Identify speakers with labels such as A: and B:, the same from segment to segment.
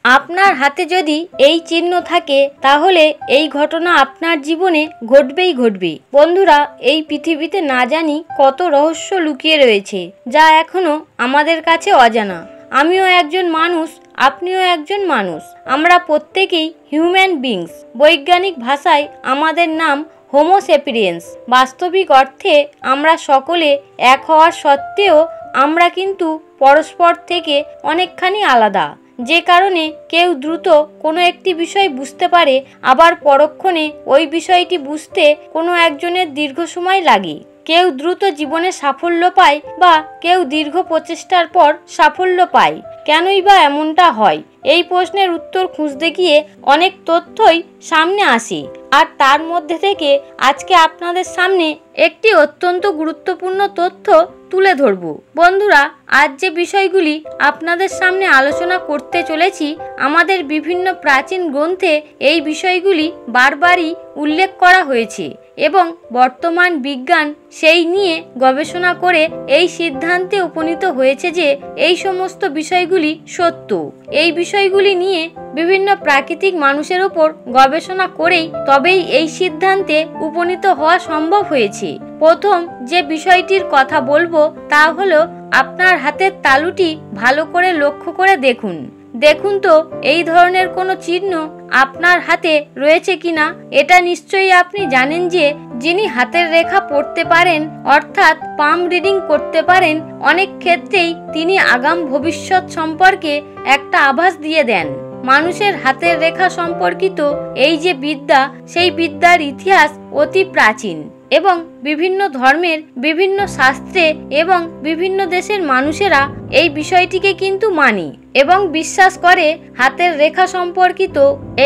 A: আপনার হাতে যদি এই চিহ্ন থাকে তাহলে এই ঘটনা আপনার জীবনে ঘটবেই ঘটবে। বন্ধুরা, এই পৃথিবীতে না জানি কত রহস্য লুকিয়ে রয়েছে যা এখনো আমাদের কাছে অজানা। আমিও একজন মানুষ, আপনিও একজন মানুষ, আমরা প্রত্যেকেই হিউম্যান বিংস। বৈজ্ঞানিক ভাষায় আমাদের নাম হোমো স্যাপিয়েন্স। বাস্তবিক অর্থে আমরা সকলে এক হওয়ার সত্ত্বেও আমরা কিন্তু পরস্পর থেকে অনেকখানি আলাদা, যে কারণে কেউ দ্রুত কোনো একটি বিষয় বুঝতে পারে, আবার পরক্ষণে ওই বিষয়টি বুঝতে কোনো একজনের দীর্ঘ সময় লাগে। কেউ দ্রুত জীবনে সাফল্য পায় বা কেউ দীর্ঘ প্রচেষ্টার পর সাফল্য পায়। কেনই বা এমনটা হয়? এই প্রশ্নের উত্তর খুঁজতে গিয়ে অনেক তথ্যই সামনে আসে, আর তার মধ্যে থেকে আজকে আপনাদের সামনে একটি অত্যন্ত গুরুত্বপূর্ণ তথ্য তুলে ধরব। বন্ধুরা, আজ যে বিষয়গুলি আপনাদের সামনে আলোচনা করতে চলেছি, আমাদের বিভিন্ন প্রাচীন গ্রন্থে এই বিষয়গুলি বারবারই উল্লেখ করা হয়েছে এবং বর্তমান বিজ্ঞান সেই নিয়ে গবেষণা করে এই সিদ্ধান্তে উপনীত হয়েছে যে এই সমস্ত বিষয়গুলি সত্য। এই বিষয়গুলি নিয়ে বিভিন্ন প্রাকৃতিক মানুষের উপর গবেষণা করেই তবেই এই সিদ্ধান্তে উপনীত হওয়া সম্ভব হয়েছে। প্রথম যে বিষয়টির কথা বলবো তা হলো, আপনার হাতের তালুটি ভালো করে লক্ষ্য করে দেখুন। দেখুন তো এই ধরনের কোনো চিহ্ন আপনার হাতে রয়েছে কিনা। এটা নিশ্চয়ই আপনি জানেন যে যিনি হাতের রেখা পড়তে পারেন, অর্থাৎ পাম রিডিং করতে পারেন, অনেক ক্ষেত্রেই তিনি আগাম ভবিষ্যৎ সম্পর্কে একটা আভাস দিয়ে দেন। মানুষের হাতের রেখা সম্পর্কিত এই যে বিদ্যা, সেই বিদ্যার ইতিহাস অতি প্রাচীন এবং বিভিন্ন ধর্মের বিভিন্ন শাস্ত্রে এবং বিভিন্ন দেশের মানুষেরা এই বিষয়টিকে কিন্তু মানে এবং বিশ্বাস করে। হাতের রেখা সম্পর্কিত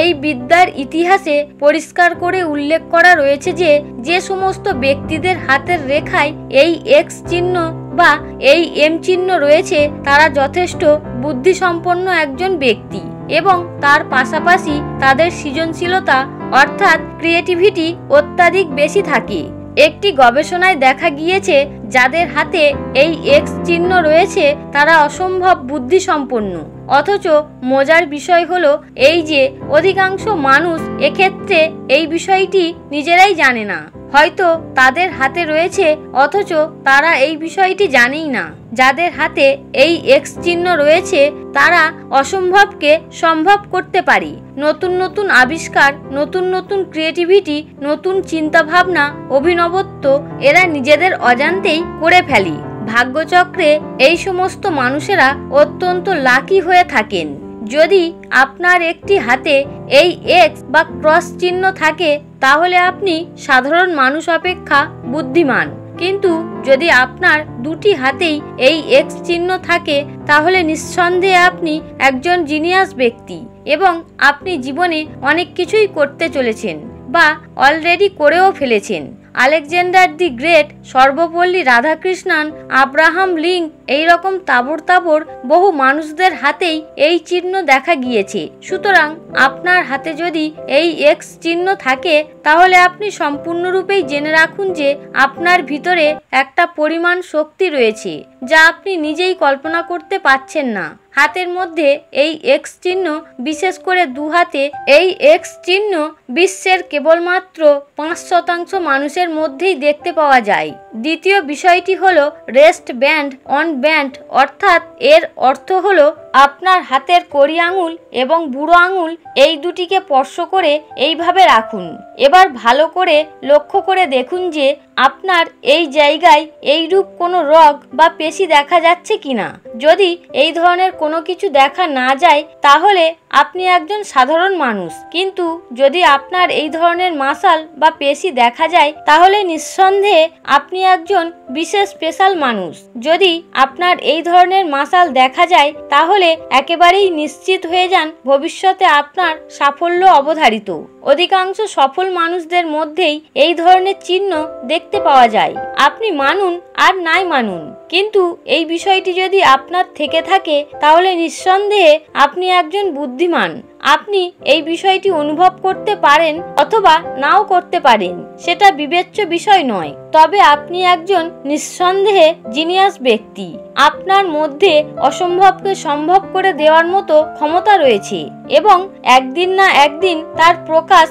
A: এই বিদ্যার ইতিহাসে পরিষ্কার করে উল্লেখ করা রয়েছে যে যে সমস্ত ব্যক্তিদের হাতের রেখায় এই এক্স চিহ্ন বা এই এম চিহ্ন রয়েছে তারা যথেষ্ট বুদ্ধিসম্পন্ন একজন ব্যক্তি এবং তার পাশাপাশি তাদের সৃজনশীলতা অর্থাৎ ক্রিয়েটিভিটি অত্যাধিক বেশি থাকে। একটি গবেষণায় দেখা গিয়েছে যাদের হাতে এই এক্স চিহ্ন রয়েছে তারা অসম্ভব বুদ্ধিসম্পন্ন। অথচ মজার বিষয় হলো এই যে অধিকাংশ মানুষ এক্ষেত্রে এই বিষয়টি নিজেরাই জানে না। হয়তো তাদের হাতে রয়েছে অথচ তারা এই বিষয়টি জানেই না। যাদের হাতে এই এক্স চিহ্ন রয়েছে তারা অসম্ভবকে সম্ভব করতে পারে। নতুন নতুন আবিষ্কার, নতুন নতুন ক্রিয়েটিভিটি, নতুন চিন্তাভাবনা, অভিনবত্ব এরা নিজেদের অজান্তেই করে ফেলে। ভাগ্যচক্রে এই সমস্ত মানুষেরা অত্যন্ত লাকি হয়ে থাকেন। যদি আপনার একটি হাতে এই এক্স বা ক্রস চিহ্ন থাকে তাহলে আপনি সাধারণ মানুষ অপেক্ষা বুদ্ধিমান, কিন্তু যদি আপনার দুটি হাতেই এই এক্স চিহ্ন থাকে তাহলে নিঃসন্দেহে আপনি একজন জিনিয়াস ব্যক্তি এবং আপনি জীবনে অনেক কিছুই করতে চলেছেন বা অলরেডি করেও ফেলেছেন। Alexander the great, Sarvepalli Radhakrishnan, Abraham link এইরকম তাবড় তাবড় বহু মানুষদের হাতেই এই চিহ্ন দেখা গিয়েছে। সুতরাং আপনার হাতে যদি এই এক্স চিহ্ন থাকে তাহলে আপনি সম্পূর্ণরূপেই জেনে রাখুন যে আপনার ভিতরে একটা পরিমাণ শক্তি রয়েছে যা আপনি নিজেই কল্পনা করতে পারছেন না। হাতের মধ্যে এই এক্স চিহ্ন, বিশেষ করে দু হাতে এই এক্স চিহ্ন বিশ্বের কেবলমাত্র 5% মানুষের মধ্যেই দেখতে পাওয়া যায়। দ্বিতীয় বিষয়টি হলো রেস্ট ব্যান্ড অন ব্যান্ড, অর্থাৎ এর অর্থ হলো আপনার হাতের কড়ি আঙুল এবং বুড়ো আঙুল এই দুটিকে স্পর্শ করে এইভাবে রাখুন। এবার ভালো করে লক্ষ্য করে দেখুন যে আপনার এই জায়গায় এইরূপ কোনো রগ বা পেশি দেখা যাচ্ছে কিনা। যদি এই ধরনের কোনো কিছু দেখা না যায় তাহলে আপনি একজন সাধারণ মানুষ, কিন্তু যদি আপনার এই ধরনের মাসাল বা পেশি দেখা যায় তাহলে নিঃসন্দেহে আপনি একজন বিশেষ স্পেশাল মানুষ। যদি আপনার এই ধরনের মাসাল দেখা যায় তাহলে একেবারেই নিশ্চিত হয়ে যান ভবিষ্যতে আপনার সাফল্য অবধারিত। অধিকাংশ সফল মানুষদের মধ্যেই এই ধরনের চিহ্ন দেখতে পাওয়া যায়। আপনি মানুন আর নাই মানুন, কিন্তু এই বিষয়টি যদি আপনার থেকে থাকে তাহলে নিঃসন্দেহে আপনি একজন বুদ্ধিমান। আপনি এই বিষয়টি অনুভব করতে পারেন অথবা নাও করতে পারেন, সেটা বিবেচ্য বিষয় নয়। তবে আপনি একজন নিঃসন্দেহে জিনিয়াস ব্যক্তি। আপনার মধ্যে অসম্ভবকে সম্ভব করে দেওয়ার মতো ক্ষমতা রয়েছে এবং একদিন না একদিন তার প্রকাশ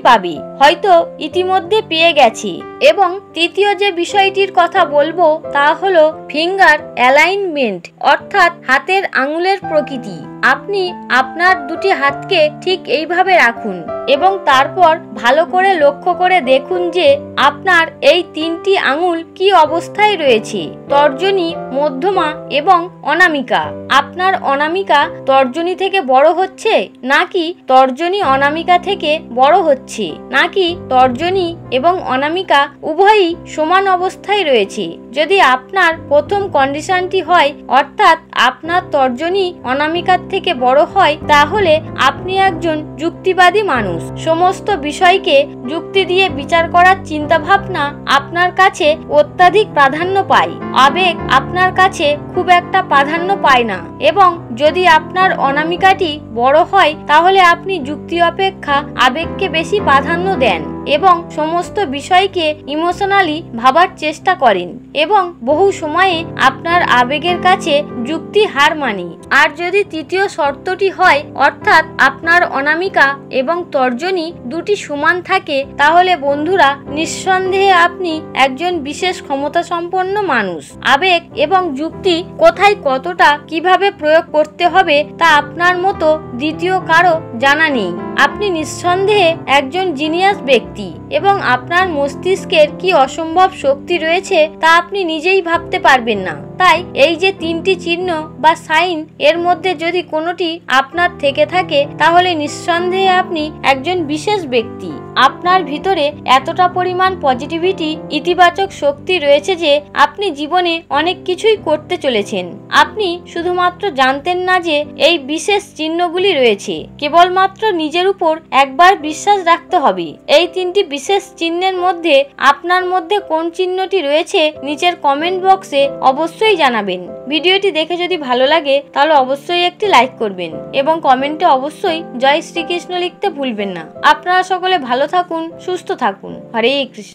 A: পাবে, হয়তো ইতিমধ্যে পেয়ে গেছে। এবং তৃতীয় যে বিষয়টির কথা বলবো তা হলো ফিঙ্গার অ্যালাইনমেন্ট, অর্থাৎ হাতের আঙুলের প্রকৃতি। আপনি আপনার দুটি হাতকে ঠিক এইভাবে রাখুন এবং তারপর ভালো করে লক্ষ্য করে দেখুন যে আপনার এই তিনটি আঙুল কি অবস্থায় রয়েছে, তর্জনী, মধ্যমা এবং অনামিকা। আপনার অনামিকা তর্জনী থেকে বড় হচ্ছে নাকি তর্জনী অনামিকা থেকে বড় হচ্ছে, নাকি তর্জনী এবং অনামিকা উভয়ই সমান অবস্থায় রয়েছে। যদি আপনার প্রথম কন্ডিশনটি হয়, অর্থাৎ আপনার তর্জনী অনামিকার থেকে বড় হয়, তাহলে আপনি একজন যুক্তিবাদী মানুষ। সমস্ত বিষয়কে যুক্তি দিয়ে বিচার করার চিন্তা ভাবনা আপনার কাছে অত্যাধিক প্রাধান্য পায়, আবেগ আপনার কাছে খুব একটা প্রাধান্য পায় না। এবং যদি আপনার অনামিকাটি বড় হয়, তাহলে আপনি যুক্তি অপেক্ষা আবেগকে বেশি প্রাধান্য দেন এবং সমস্ত বিষয়কে ইমোশনালি ভাবার চেষ্টা করেন এবং বহু সময়ে আপনার আবেগের কাছে যুক্তি হার মানে। আর যদি তৃতীয় শর্তটি হয়, অর্থাৎ আপনার অনামিকা এবং তর্জনী দুটি সমান থাকে, তাহলে বন্ধুরা নিঃসন্দেহে আপনি একজন বিশেষ ক্ষমতা সম্পন্ন মানুষ। আবেগ এবং যুক্তি কোথায় কতটা কিভাবে প্রয়োগ করতে হবে তা আপনার মতো দ্বিতীয় কারো জানা নেই। আপনি নিঃসন্দেহে একজন জিনিয়াস ব্যক্তি এবং আপনার মস্তিষ্কের কি অসম্ভব শক্তি রয়েছে তা আপনি নিজেই ভাবতে পারবেন না। তাই এই যে তিনটি চিহ্ন বা সাইন, এর মধ্যে যদি কোনোটি আপনার থেকে থাকে, তাহলে নিঃসন্দেহে আপনি একজন বিশেষ ব্যক্তি। আপনার ভিতরে এতটা পরিমাণ পজিটিভিটি, ইতিবাচক শক্তি রয়েছে যে আপনি জীবনে অনেক কিছুই করতে চলেছেন। আপনি শুধুমাত্র জানতেন না যে এই বিশেষ চিহ্নগুলি রয়েছে। কেবলমাত্র নিজের উপর একবার বিশ্বাস রাখতে হবে। এই তিনটি বিশেষ চিহ্নের মধ্যে আপনার মধ্যে কোন চিহ্নটি রয়েছে নিচের কমেন্ট বক্সে অবশ্যই জানাবেন। ভিডিওটি দেখে যদি ভালো লাগে তাহলে অবশ্যই একটি লাইক করবেন এবং কমেন্টে অবশ্যই জয় শ্রীকৃষ্ণ লিখতে ভুলবেন না। আপনারা সকলে ভালো থাকুন, সুস্থ থাকুন। হরে কৃষ্ণ।